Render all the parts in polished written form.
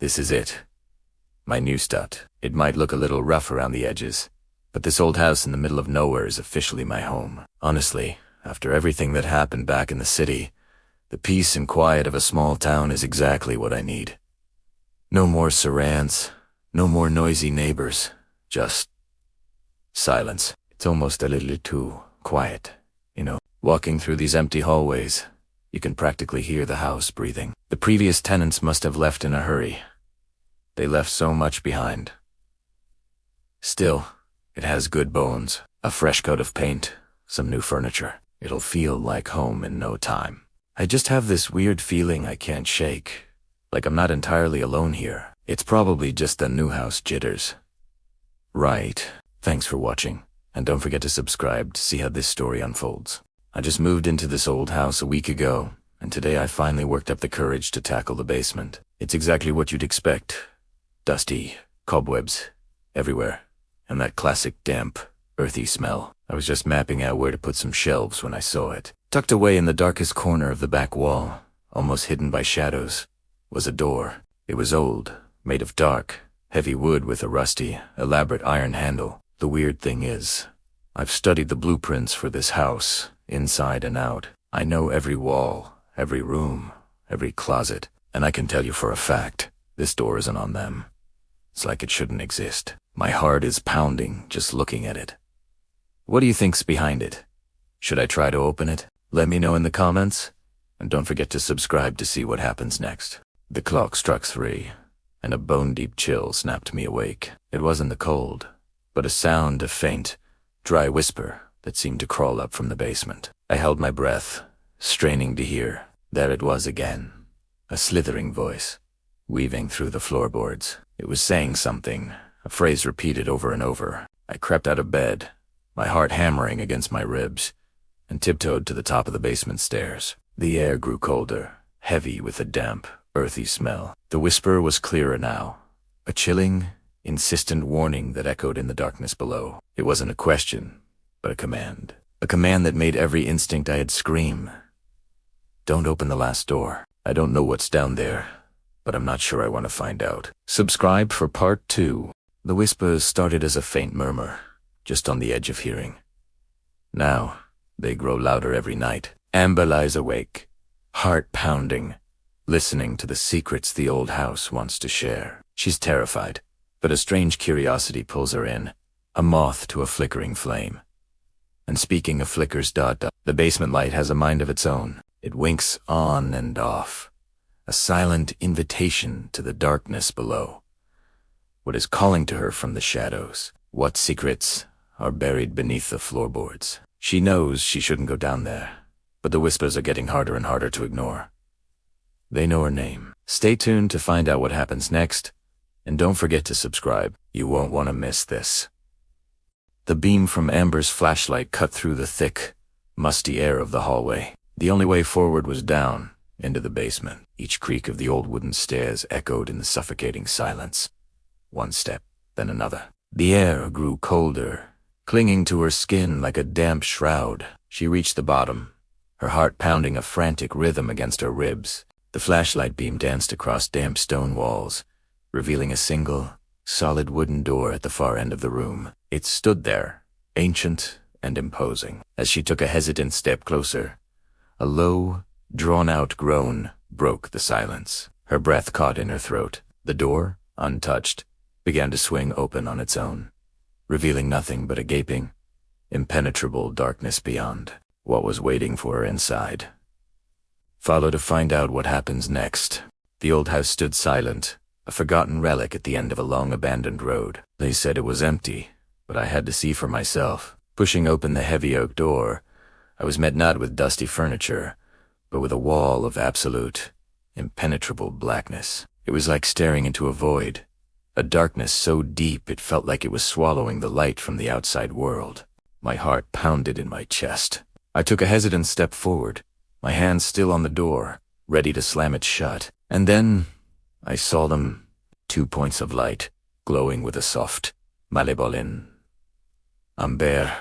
This is it. My new stud. It might look a little rough around the edges, but this old house in the middle of nowhere is officially my home. Honestly, after everything that happened back in the city, the peace and quiet of a small town is exactly what I need. No more Sarans, no more noisy neighbors, just silence. It's almost a little too quiet, you know. Walking through these empty hallways, you can practically hear the house breathing. The previous tenants must have left in a hurry. They left so much behind. Still, it has good bones, a fresh coat of paint, some new furniture. It'll feel like home in no time. I just have this weird feeling I can't shake, like I'm not entirely alone here. It's probably just the new house jitters. Right. Thanks for watching, and don't forget to subscribe to see how this story unfolds. I just moved into this old house a week ago, and today I finally worked up the courage to tackle the basement. It's exactly what you'd expect. Dusty, cobwebs, everywhere, and that classic damp, earthy smell. I was just mapping out where to put some shelves when I saw it. Tucked away in the darkest corner of the back wall, almost hidden by shadows, was a door. It was old, made of dark, heavy wood with a rusty, elaborate iron handle. The weird thing is, I've studied the blueprints for this house, inside and out. I know every wall, every room, every closet, and I can tell you for a fact, this door isn't on them. It's like it shouldn't exist. My heart is pounding just looking at it. What do you think's behind it? Should I try to open it? Let me know in the comments, and don't forget to subscribe to see what happens next. The clock struck 3, and a bone-deep chill snapped me awake. It wasn't the cold, but a sound, a faint, dry whisper that seemed to crawl up from the basement. I held my breath, straining to hear. There it was again, a slithering voice, weaving through the floorboards. It was saying something, a phrase repeated over and over. I crept out of bed, my heart hammering against my ribs, and tiptoed to the top of the basement stairs. The air grew colder, heavy with a damp, earthy smell. The whisper was clearer now, a chilling, insistent warning that echoed in the darkness below. It wasn't a question, but a command. A command that made every instinct I had scream. Don't open the last door. I don't know what's down there, but I'm not sure I want to find out. Subscribe for part 2. The whispers started as a faint murmur, just on the edge of hearing. Now, they grow louder every night. Amber lies awake, heart pounding, listening to the secrets the old house wants to share. She's terrified, but a strange curiosity pulls her in, a moth to a flickering flame. And speaking of flickers, the basement light has a mind of its own. It winks on and off, a silent invitation to the darkness below. What is calling to her from the shadows? What secrets are buried beneath the floorboards? She knows she shouldn't go down there, but the whispers are getting harder and harder to ignore. They know her name. Stay tuned to find out what happens next, and don't forget to subscribe. You won't want to miss this. The beam from Amber's flashlight cut through the thick, musty air of the hallway. The only way forward was down, into the basement. Each creak of the old wooden stairs echoed in the suffocating silence. One step, then another. The air grew colder, clinging to her skin like a damp shroud. She reached the bottom, her heart pounding a frantic rhythm against her ribs. The flashlight beam danced across damp stone walls, revealing a single, solid wooden door at the far end of the room. It stood there, ancient and imposing. As she took a hesitant step closer, a low, drawn-out groan broke the silence. Her breath caught in her throat. The door, untouched, began to swing open on its own, revealing nothing but a gaping, impenetrable darkness beyond. What was waiting for her inside? Follow to find out what happens next. The old house stood silent, a forgotten relic at the end of a long abandoned road. They said it was empty, but I had to see for myself. Pushing open the heavy oak door, I was met not with dusty furniture, but with a wall of absolute, impenetrable blackness. It was like staring into a void, a darkness so deep it felt like it was swallowing the light from the outside world. My heart pounded in my chest. I took a hesitant step forward, my hand still on the door, ready to slam it shut. And then I saw them, 2 points of light, glowing with a soft, malebolin. Amber.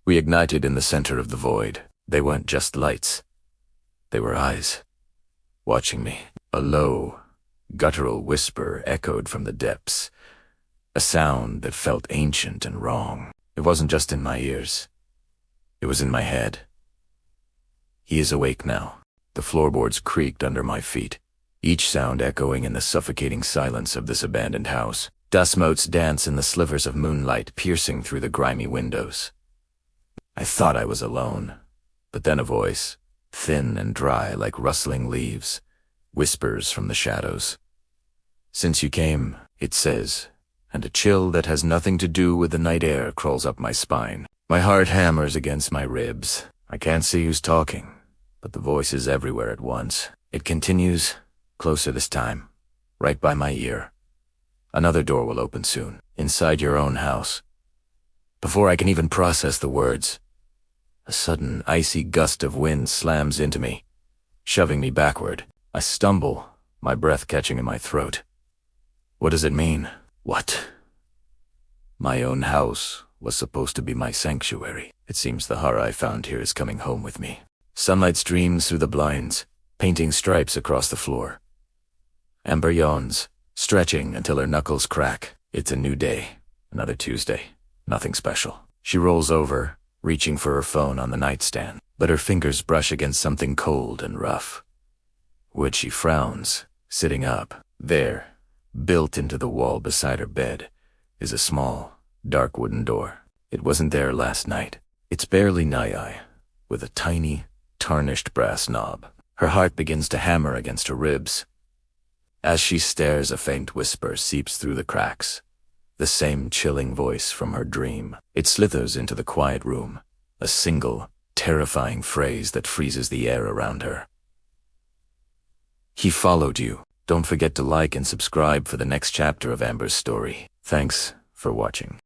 We ignited in the center of the void. They weren't just lights. They were eyes, watching me. A low, guttural whisper echoed from the depths, a sound that felt ancient and wrong. It wasn't just in my ears. It was in my head. He is awake now. The floorboards creaked under my feet, each sound echoing in the suffocating silence of this abandoned house. Dust motes dance in the slivers of moonlight piercing through the grimy windows. I thought I was alone, but then a voice, thin and dry like rustling leaves, whispers from the shadows. "Since you came," it says, and a chill that has nothing to do with the night air crawls up my spine. My heart hammers against my ribs. I can't see who's talking, but the voice is everywhere at once. It continues, closer this time, right by my ear. Another door will open soon, inside your own house. Before I can even process the words, a sudden icy gust of wind slams into me, shoving me backward. I stumble, my breath catching in my throat. What does it mean? What? My own house was supposed to be my sanctuary. It seems the horror I found here is coming home with me. Sunlight streams through the blinds, painting stripes across the floor. Amber yawns, stretching until her knuckles crack. It's a new day, another Tuesday, nothing special. She rolls over, reaching for her phone on the nightstand, but her fingers brush against something cold and rough. Wood she frowns, sitting up. There, built into the wall beside her bed, is a small, dark wooden door. It wasn't there last night. It's barely nigh-eye, with a tiny, tarnished brass knob. Her heart begins to hammer against her ribs. As she stares, a faint whisper seeps through the cracks, the same chilling voice from her dream. It slithers into the quiet room, a single, terrifying phrase that freezes the air around her. "He followed you." Don't forget to like and subscribe for the next chapter of Amber's story. Thanks for watching.